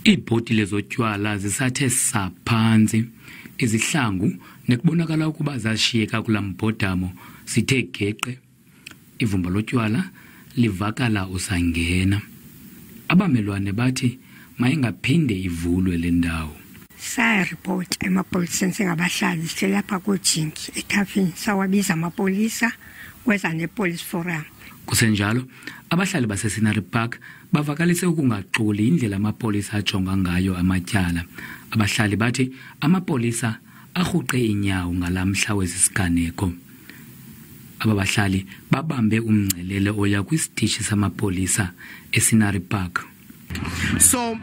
Iibhotile zotywala zisathe saphansi, izihlangu nekubonakala ukuba zashiyeka kula mbhodamo sithe geqe. Ivumba lotywala livakala usangena. Abamelwane bathi mayingaphinde ivulwe le ndawo. Sayaripota emapoliseni singabahlali silapha kujinki ethafini sawabiza amapolisa kweza nepolice forum. Kusenjalo abahlali baseScenery Park bavakalise ukungaxoli indlela amapolisa ajonga ngayo amatyala. Abahlali bathi amapolisa arhuqe inyawo ngalamhla wezisiganeko. Ababahlali babambe umngcelele oya kwisitishi samapolisa eScenery Park. So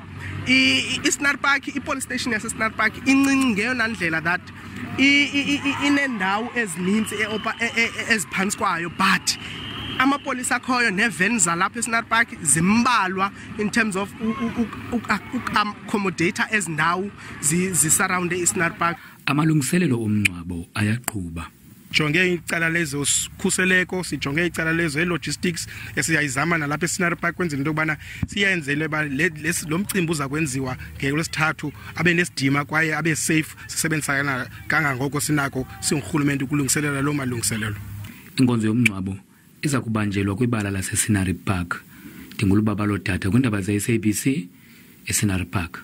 eScenery Park, ipolice station yaseScenery Park incinci ngeyona ndlela that inendawo ezininzi eziphansi kwayo, but amapolisa akhoyo neveni zalapha eScenery Park zimbalwa in terms of accommodate ezindawo zisurround eScenery Park. Amalungiselelo omngcwabo ayaqhuba. Jonge icala lezo khuseleko, sijonge icala lezo logistics esiyayizama nalapha eScenery Park kwenzela into kubana siyenzele ba lo mcimbi uza kwenziwa ngeLwesithathu abe nesidima kwaye abe safe, sisebenzisana kangangoko sinako singurhulumente ukulungiselela lo malungiselelo. Inkonzo yomngcwabo iza kubanjelwa kwibala laseScenery Park. Ndingulubaba lodata kwindaba ze SABC eScenery Park.